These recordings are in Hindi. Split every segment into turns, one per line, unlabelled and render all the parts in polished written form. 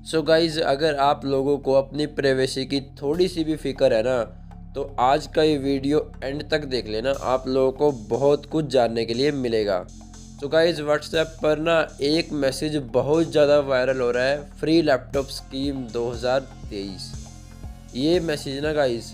सो गाइज़, अगर आप लोगों को अपनी प्राइवेसी की थोड़ी सी भी फिक्र है ना, तो आज का ये वीडियो एंड तक देख लेना। आप लोगों को बहुत कुछ जानने के लिए मिलेगा। तो गाइज़, व्हाट्सएप पर ना एक मैसेज बहुत ज़्यादा वायरल हो रहा है, फ्री लैपटॉप स्कीम 2023। ये मैसेज ना गाइज़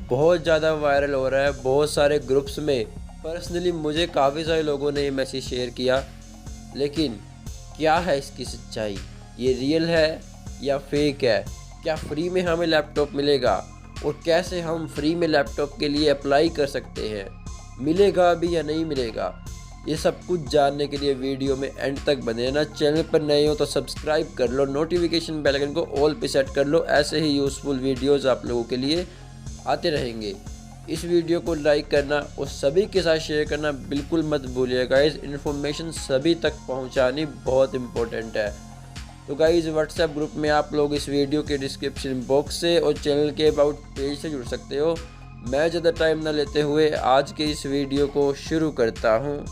बहुत ज़्यादा वायरल हो रहा है बहुत सारे ग्रुप्स में। पर्सनली मुझे काफ़ी सारे लोगों ने ये मैसेज शेयर किया, लेकिन क्या है इसकी सच्चाई? ये रियल है या फेक है? क्या फ्री में हमें लैपटॉप मिलेगा? और कैसे हम फ्री में लैपटॉप के लिए अप्लाई कर सकते हैं? मिलेगा भी या नहीं मिलेगा? ये सब कुछ जानने के लिए वीडियो में एंड तक बने रहना। चैनल पर नए हो तो सब्सक्राइब कर लो, नोटिफिकेशन बेल आइकन को ऑल पे सेट कर लो। ऐसे ही यूज़फुल वीडियोज़ आप लोगों के लिए आते रहेंगे। इस वीडियो को लाइक करना और सभी के साथ शेयर करना बिल्कुल मत भूलिएगा। इस इन्फॉर्मेशन सभी तक पहुंचानी बहुत इम्पोर्टेंट है। तो गाइस, व्हाट्सएप ग्रुप में आप लोग इस वीडियो के डिस्क्रिप्शन बॉक्स से और चैनल के अबाउट पेज से जुड़ सकते हो। मैं ज़्यादा टाइम ना लेते हुए आज के इस वीडियो को शुरू करता हूँ।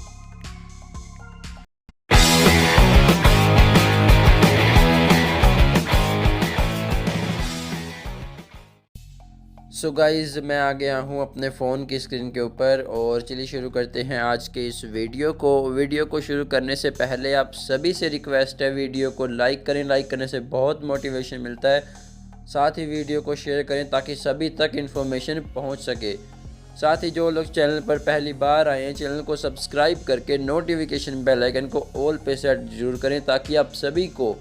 सो गाइज़, मैं आ गया हूँ अपने फ़ोन की स्क्रीन के ऊपर और चलिए शुरू करते हैं आज के इस वीडियो को शुरू करने से पहले आप सभी से रिक्वेस्ट है, वीडियो को लाइक करें। लाइक करने से बहुत मोटिवेशन मिलता है। साथ ही वीडियो को शेयर करें ताकि सभी तक इन्फॉर्मेशन पहुँच सके। साथ ही जो लोग चैनल पर पहली बार आए हैं, चैनल को सब्सक्राइब करके नोटिफिकेशन बेल आइकन को ऑल पे सेट जरूर करें ताकि आप सभी को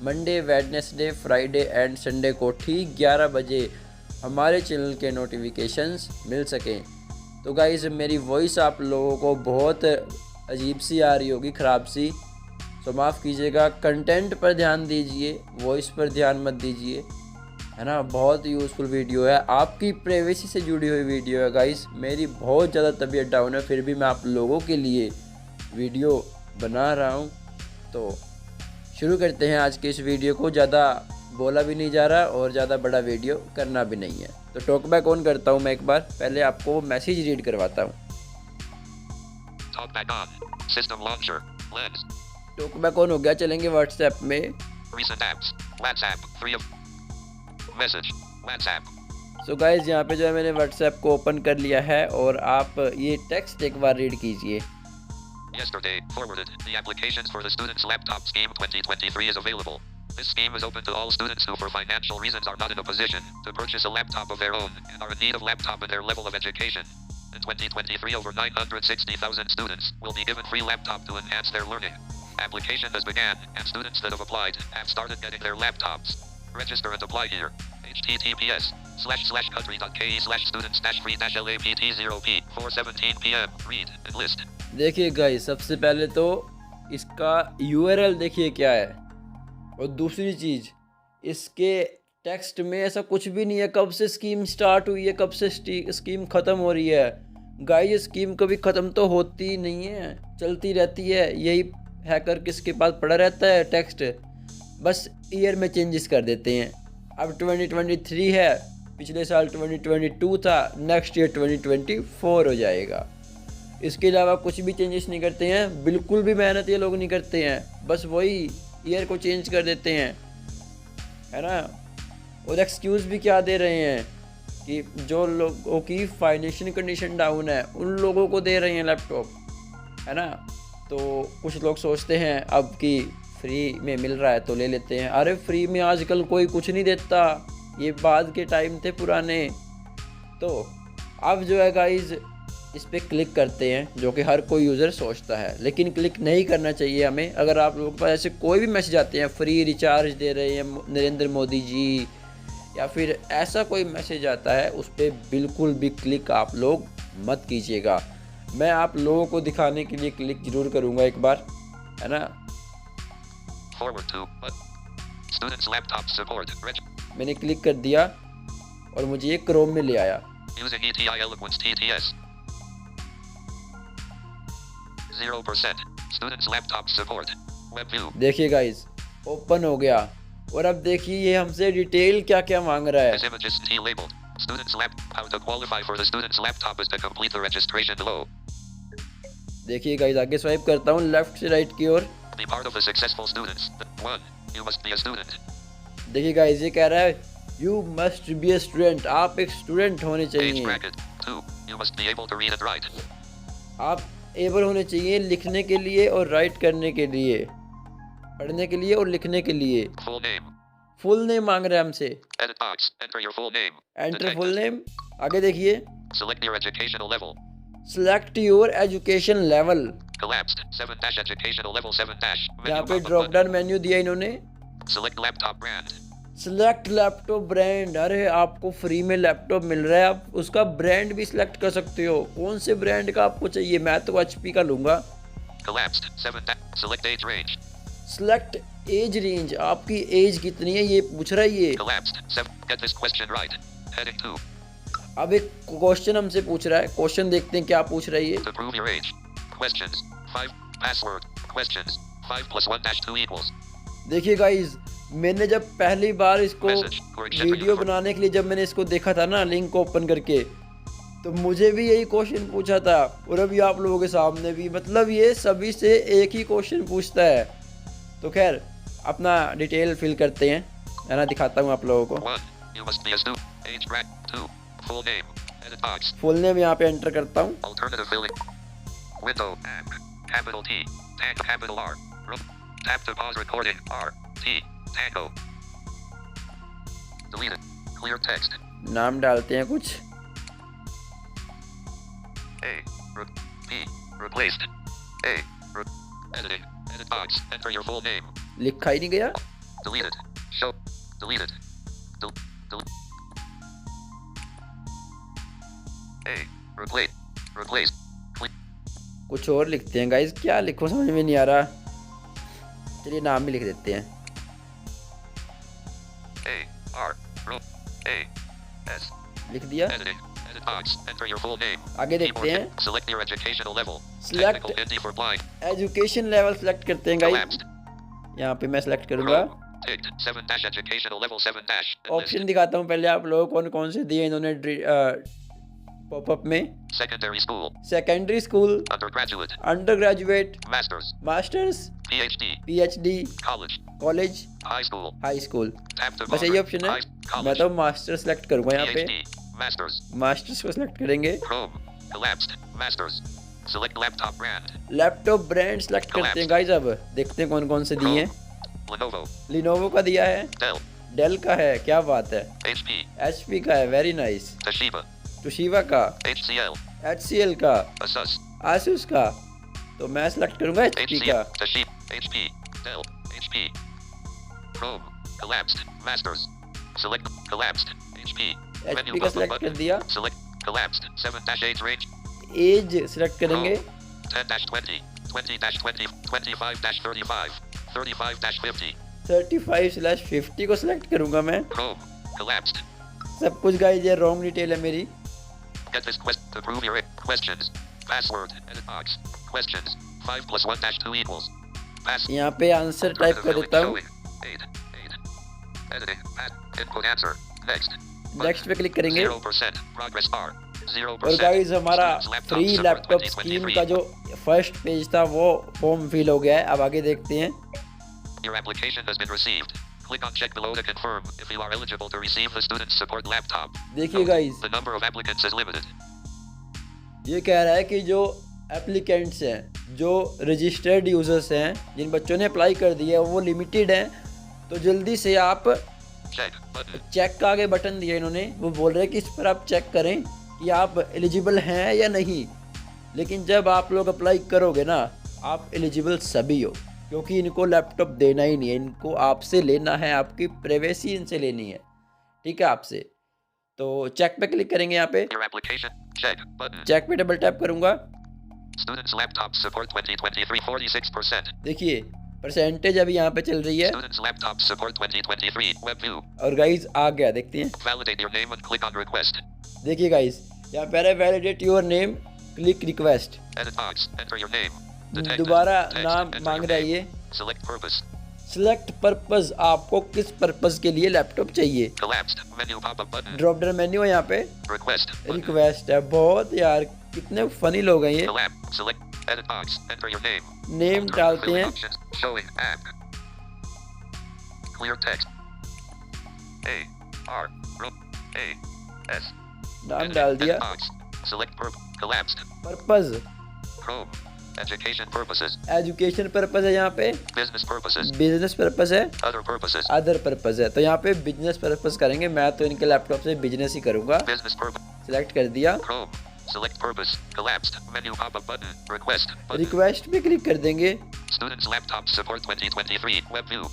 Monday, Wednesday, Friday and Sunday को ठीक 11 बजे हमारे चैनल के नोटिफिकेशंस मिल सकें। तो गाइज़, मेरी वॉइस आप लोगों को बहुत अजीब सी आ रही होगी, ख़राब सी, तो माफ़ कीजिएगा। कंटेंट पर ध्यान दीजिए, वॉइस पर ध्यान मत दीजिए, है ना। बहुत यूज़फुल वीडियो है, आपकी प्राइवेसी से जुड़ी हुई वीडियो है गाइज़। मेरी बहुत ज़्यादा तबीयत डाउन है, फिर भी मैं आप लोगों के लिए वीडियो बना रहा हूँ। तो शुरू करते हैं आज के इस वीडियो को। ज़्यादा बोला भी नहीं जा रहा और ज़्यादा बड़ा वीडियो करना भी नहीं है। तो टॉकबैक ऑन करता हूँ मैं एक बार, पहले आपको मैसेज रीड करवाता हूँ। टॉकबैक ऑन हो गया, चलेंगे व्हाट्सएप में। सो गाइज, यहाँ पे जो है मैंने व्हाट्सएप को ओपन कर लिया है और आप ये टेक्स्ट एक बार रीड कीजिए।
Yesterday, forwarded, the applications for the Students' Laptop Scheme 2023 is available. This scheme is open to all students who for financial reasons are not in a position to purchase a laptop of their own and are in need of laptop in their level of education. In 2023, over 960,000 students will be given free laptop to enhance their learning. Application has began and students that have applied have started getting their laptops. Register and apply here. https://country.ke/students-free-lapt0p 4:17 p.m. Read and list.
देखिए गाइस, सबसे पहले तो इसका URL देखिए क्या है, और दूसरी चीज़ इसके टेक्स्ट में ऐसा कुछ भी नहीं है कब से स्कीम स्टार्ट हुई है, कब से स्कीम ख़त्म हो रही है। गाइस, स्कीम कभी ख़त्म तो होती नहीं है, चलती रहती है। यही हैकर किसके पास पड़ा रहता है टेक्स्ट, बस ईयर में चेंजेस कर देते हैं। अब 2023 है, पिछले साल 2022 था, नेक्स्ट ईयर 2024 हो जाएगा। इसके अलावा कुछ भी चेंजेस नहीं करते हैं, बिल्कुल भी मेहनत ये लोग नहीं करते हैं, बस वही ईयर को चेंज कर देते हैं, है ना। और एक्सक्यूज़ भी क्या दे रहे हैं कि जो लोगों की फाइनेंशियल कंडीशन डाउन है उन लोगों को दे रहे हैं लैपटॉप, है ना। तो कुछ लोग सोचते हैं अब कि फ्री में मिल रहा है तो ले लेते हैं। अरे फ्री में आजकल कोई कुछ नहीं देता, ये बाद के टाइम थे पुराने। तो अब जो है गाइज़, इस पर क्लिक करते हैं, जो कि हर कोई यूज़र सोचता है, लेकिन क्लिक नहीं करना चाहिए हमें। अगर आप लोगों के पास ऐसे कोई भी मैसेज आते हैं, फ्री रिचार्ज दे रहे हैं नरेंद्र मोदी जी, या फिर ऐसा कोई मैसेज आता है, उस पर बिल्कुल भी क्लिक आप लोग मत कीजिएगा। मैं आप लोगों को दिखाने के लिए क्लिक ज़रूर करूँगा एक बार, है ना। मैंने क्लिक कर दिया और मुझे ये क्रोम में ले आया।
Using ETI Eloquence TTS 0% Students Laptop Support Web View।
देखिए गाइस, ओपन हो गया और अब देखिए ये हमसे डिटेल क्या क्या मांग रहा है।
This image is T-labeled. Students How to qualify for the student's laptop is to complete the registration below.
देखिए गाइस, आगे स्वाइप करता हूँ लेफ्ट से राइट की ओर।
Be part of the successful students. 1. You must be a student.
देखिए गाइस, ये कह रहा है you must be a student, आप एक स्टूडेंट होने
Age
चाहिए,
bracket. 2. You must be able to read and write.
आप एबल होने चाहिए लिखने के लिए और राइट करने के लिए, पढ़ने के लिए और लिखने के लिए।
Full name.
फुल नेम मांग रहे हैं हमसे,
Edit box. Enter your full name.
Enter full
Detected.
Name. आगे देखिए,
Select your educational level.
Select your education level,
Collapsed. 7 dash educational level 7 dash.
यहाँ
Menu
पे
pop-up
drop
button.
Down menu दिया इन्होंने,
Select laptop brand.
Select laptop brand. अरे आपको फ्री में लैपटॉप मिल रहा है, आप उसका ब्रांड भी सिलेक्ट कर सकते हो, कौन से ब्रांड का आपको चाहिए। मैं तो HP का लूँगा।
Collapsed. 7 dash. Select age range.
Select age range, आपकी एज कितनी है ये पूछ रहा है ये।
Collapsed. 7. Get this question right. Heading 2.
अब एक क्वेश्चन हमसे पूछ रहा है, क्वेश्चन देखते हैं क्या पूछ रहा है ये।
To prove your age. Questions. 5. Password. Questions. 5 plus 1 dash 2 equals.
देखिए गाइज, मैंने जब पहली बार इसको
Message. Or accept
video
your
बनाने के लिए जब मैंने इसको देखा था ना, लिंक ओपन करके, तो मुझे भी यही क्वेश्चन पूछा था और अभी आप लोगों के सामने भी, मतलब ये सभी से एक ही क्वेश्चन पूछता है। तो खैर अपना डिटेल फिल करते हैं, है ना, दिखाता हूँ आप लोगों को।
1. You must be a student. Age bracket. 2. Full name. Edit box.
Full name यहाँ पे एंटर करता हूँ।
Alternative filling. Window. App. Capital T. Tag. Capital R. Tap to pause recording. R. T. Tango. Deleted. Clear text.
नाम डालते हैं कुछ।
A. P. Replaced. A. Editing. Edit box. Enter your full name.
लिखा ही नहीं गया।
Deleted. Show. Deleted. Delete. A. Replace. Replaced.
कुछ और लिखते हैं गाइज, क्या लिखो समझ में नहीं आ रहा। चलिए नाम भी लिख देते हैं।
A. R. A. S.
लिख दिया।
Editing. Edit box. Enter your full name.
आगे देखते हैं।
Select your educational level.
Select-
Technical Hindi for blind.
Education level select करते हैं गाइज।
Collapsed.
यहाँ पे मैं सेलेक्ट करूंगा।
Chrome. Ticked. 7 dash educational level 7 dash.
Option दिखाता हूँ पहले आप लोगों को कौन कौन से दिए इन्होंने पॉपअप में।
Secondary school.
Secondary school,
Undergraduate.
Under graduate,
Masters.
Masters,
PhD.
PhD,
College.
College,
High school.
High school.
Tap to
बस
pause.
यही ऑप्शन है।
High-
मैं
College.
तो मास्टर सेलेक्ट करूंगा यहाँ पे।
PhD. Masters.
मास्टर्स को सेलेक्ट करेंगे।
Chrome. Collapsed. Masters. Select laptop brand.
Laptop brand select करते हैं गाइज। अब देखते हैं कौन कौन से दिए हैं।
Chrome. Lenovo.
लिनोवो का दिया है,
Dell.
डेल का है, क्या बात है,
HP.
HP का है, वेरी नाइस,
Toshiba.
टोशिबा का,
HCL.
HCL का,
Asus.
आसूस का। तो मैं सेलेक्ट करूंगा HP का।
HCL. Toshiba. HP. Dell. HP. Chrome. Collapsed. Masters. Select. Collapsed. HP.
HP
Menu
का
pop-up
सेलेक्ट कर
button.
दिया।
Select. Collapsed. 7 dash age range.
Age select करेंगे।
10 dash 20. 20 dash 20. 25 dash 35. 35 dash 50.
35/50 को सिलेक्ट करूंगा मैं।
Chrome. Collapsed.
सब कुछ गाइज ये रॉन्ग डिटेल है मेरी।
Get this quest to prove your questions. Password. Edit box. Questions. 5 plus 1 dash 2 equals. Pass.
यहाँ पे आंसर टाइप कर देता हूँ।
8. Editing. Input answer. Next.
Next पे क्लिक करेंगे
0%. Progress bar. 0%.
और गाइज हमारा
Students laptop
free
support
laptop
2023.
Scheme का जो फर्स्ट पेज था वो फॉर्म फिल हो गया है। अब आगे देखते हैं।
Your application has been received. Click on check below to confirm if you are eligible to receive the student support laptop.
देखिए
Note,
guys,
the number of applicants is limited.
ये कह रहा है कि जो एप्लीकेंट्स हैं, जो रजिस्टर्ड यूजर्स हैं, जिन बच्चों ने अप्लाई कर दिया है वो लिमिटेड हैं। तो जल्दी से आप
Check button.
चेक का आगे बटन दिया इन्होंने, वो बोल रहे हैं कि इस पर आप चेक करें कि आप एलिजिबल हैं या नहीं। लेकिन जब आप लोग अप्लाई करोगे ना, आप एलिजिबल सभी हो, क्योंकि इनको लैपटॉप देना ही नहीं है, इनको आपसे लेना है, आपकी प्राइवेसी इनसे लेनी है, ठीक है, आपसे। तो चेक पे क्लिक करेंगे यहाँ पे।
Your application. Check button.
Check पे डबल टैप करूँगा।
Students laptop support 2023 46%.
देखिए परसेंटेज अभी यहाँ पे चल रही है
Students laptop support 2023 web view.
और गाइज आ गया, देखते हैं।
Validate your name and click on request.
देखिए गाइज यहाँ पे है validate your name, click request.
Edit box. Enter your name. Detected.
दोबारा
Text.
नाम
Enter
मांग
your
रहा है
name.
ये।
Select purpose.
सिलेक्ट पर्पस, आपको किस पर्पस के लिए लैपटॉप चाहिए।
Collapsed. Menu pop-up button.
Drop down menu है यहाँ पे,
Request. Button.
रिक्वेस्ट है। बहुत यार कितने फनी लोग हैं ये।
Collapse. Select. Edit box. Enter your name.
Name डालते
Filling
हैं।
options. Showing app. Clear text. A R A S.
नाम डाल दिया।
Box. Select collapsed.
Purpose
Chrome. Education purposes.
Education purpose है यहाँ पे,
Business purposes.
बिजनेस पर्पज है,
Other purposes.
अदर पर्पज है। तो यहाँ पे बिजनेस पर्पज करेंगे, मैं तो इनके लैपटॉप से बिजनेस ही करूँगा।
Business purpose.
सिलेक्ट कर दिया।
Chrome. Select purpose. Collapsed. Menu pop-up button. Request. Button.
Request पे क्लिक कर देंगे।
Students laptop support 2023. Web view.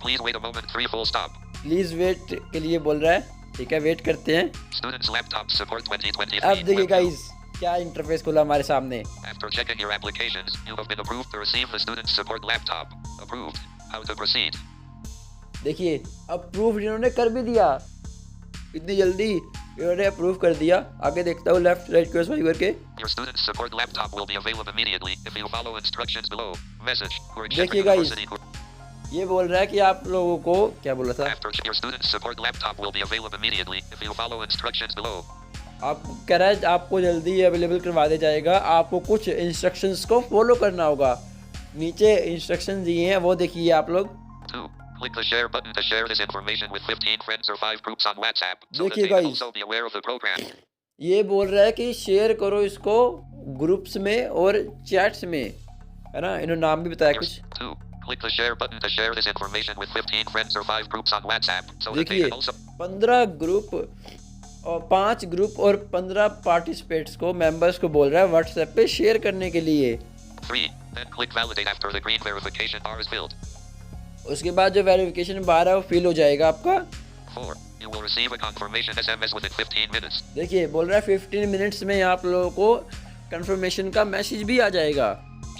Please wait a moment. 3 full stop.
Please wait के लिए बोल रहा है, ठीक है वेट करते हैं।
Students laptop support 2023.
अब देखिए
Web view.
गाइस क्या इंटरफेस खुला हमारे सामने।
After checking your applications, you have been approved to receive the student support laptop. Approved. How to proceed?
देखिए अप्रूव इन्होंने कर भी दिया, इतनी जल्दी इन्होंने अप्रूव कर दिया। आगे देखता हूँ लेफ्ट राइट क्रॉस फाइबर के।
Your student support laptop will be available immediately if you follow instructions below. Message.
देखिए गाइस ये बोल रहा है कि आप लोगों को क्या बोला था,
After your student support laptop will be available immediately if you follow instructions below.
आप कह रहा है आपको जल्दी अवेलेबल करवा दिया जाएगा, आपको कुछ इंस्ट्रक्शंस को फॉलो करना होगा। नीचे इंस्ट्रक्शन दिए हैं वो देखिए आप लोग।
2. Click the share button to share this information with 15 friends or 5 groups on WhatsApp so that
देखिए
they can
guys,
also be aware of the program.
ये बोल रहा है कि शेयर करो इसको ग्रुप्स में और चैट्स में, है ना, इन्होंने नाम भी बताया कुछ।
2. Click the share button to share this information with 15 friends or 5 groups on WhatsApp so that they
देखिए
can also
15 ग्रुप और 5 ग्रुप और 15 पार्टिसिपेट्स को मेंबर्स को बोल रहा है व्हाट्सएप पे शेयर करने के लिए।
3. Then click validate after the green verification bar is filled.
उसके बाद जो वेरिफिकेशन बार है वो फिल हो जाएगा आपका।
4. You will receive a confirmation SMS within 15 minutes.
देखिए बोल रहा है 15 मिनट्स में आप लोगों को कंफर्मेशन का मैसेज भी आ जाएगा।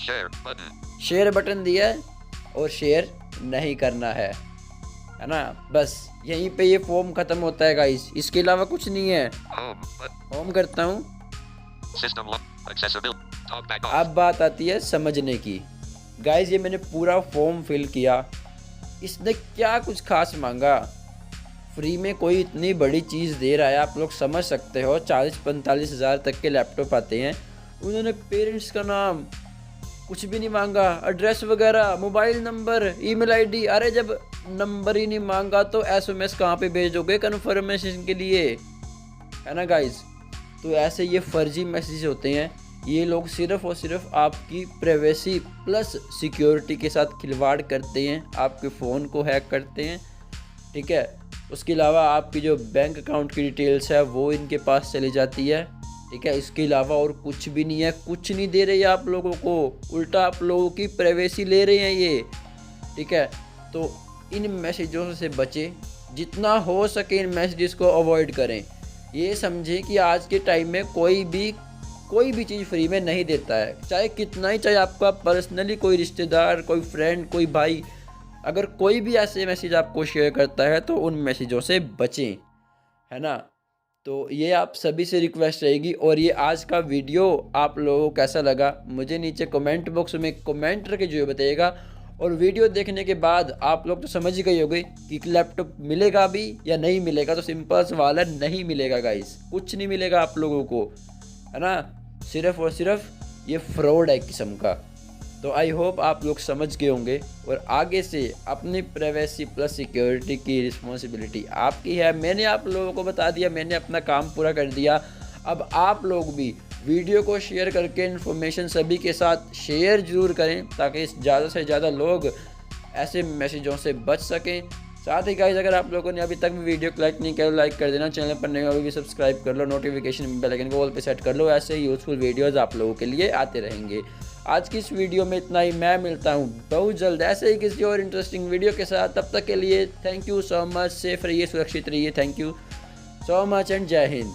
Share button.
शेयर बटन दिया है और शेयर नहीं करना है ना, बस यहीं पे ये फॉर्म खत्म होता है गाइस, इसके अलावा कुछ नहीं है।
Home. Button.
होम करता हूँ।
System lock. Accessibility. Talk back off.
अब बात आती है समझने की। गाइस ये मैंने पूरा फॉर्म फिल किया, इसने क्या कुछ खास मांगा, फ्री में कोई इतनी बड़ी चीज़ दे रहा है, आप लोग समझ सकते हो 40-45 हज़ार तक के लैपटॉप आते हैं। उन्होंने पेरेंट्स का नाम कुछ भी नहीं मांगा, एड्रेस वगैरह, मोबाइल नंबर, ईमेल आईडी। अरे जब नंबर ही नहीं मांगा तो एसएमएस कहाँ पे भेजोगे कन्फर्मेशन के लिए, है ना गाइस। तो ऐसे ये फर्जी मैसेज होते हैं, ये लोग सिर्फ़ और सिर्फ आपकी प्राइवेसी प्लस सिक्योरिटी के साथ खिलवाड़ करते हैं, आपके फ़ोन को हैक करते हैं, ठीक है। उसके अलावा आपकी जो बैंक अकाउंट की डिटेल्स है वो इनके पास चली जाती है, ठीक है। इसके अलावा और कुछ भी नहीं है, कुछ नहीं दे रहे आप लोगों को, उल्टा आप लोगों की प्राइवेसी ले रहे हैं ये, ठीक है। तो इन मैसेजों से बचें, जितना हो सके इन मैसेजेस को अवॉइड करें। ये समझें कि आज के टाइम में कोई भी चीज़ फ्री में नहीं देता है, चाहे कितना ही, चाहे आपका पर्सनली कोई रिश्तेदार, कोई फ्रेंड, कोई भाई, अगर कोई भी ऐसे मैसेज आपको शेयर करता है तो उन मैसेजों से बचें, है ना। तो ये आप सभी से रिक्वेस्ट रहेगी। और ये आज का वीडियो आप लोगों को कैसा लगा मुझे नीचे कमेंट बॉक्स में कमेंट करके जो बताइएगा। और वीडियो देखने के बाद आप लोग तो समझ ही गए होंगे कि लैपटॉप मिलेगा भी या नहीं मिलेगा। तो सिंपल सवाल है, नहीं मिलेगा गाइस, कुछ नहीं मिलेगा आप लोगों को, है ना। सिर्फ और सिर्फ ये फ्रॉड है किस्म का। तो आई होप आप लोग समझ गए होंगे। और आगे से अपनी प्राइवेसी प्लस सिक्योरिटी की रिस्पॉन्सिबिलिटी आपकी है। मैंने आप लोगों को बता दिया, मैंने अपना काम पूरा कर दिया। अब आप लोग भी वीडियो को शेयर करके इन्फॉर्मेशन सभी के साथ शेयर ज़रूर करें ताकि ज़्यादा से ज़्यादा लोग ऐसे मैसेजों से बच सकें। साथ ही गाइस अगर आप लोगों ने अभी तक भी वीडियो को लाइक नहीं किया तो लाइक कर देना, चैनल पर नए अभी भी सब्सक्राइब कर लो, नोटिफिकेशन बेल आइकन को ऑल पे सेट कर लो। ऐसे ही यूज़फुल वीडियोज़ आप लोगों के लिए आते रहेंगे। आज की इस वीडियो में इतना ही, मैं मिलता हूँ बहुत जल्द ऐसे ही किसी और इंटरेस्टिंग वीडियो के साथ। तब तक के लिए thank you so much, safe रहिए, सुरक्षित रहिए, thank you so much and जय हिंद।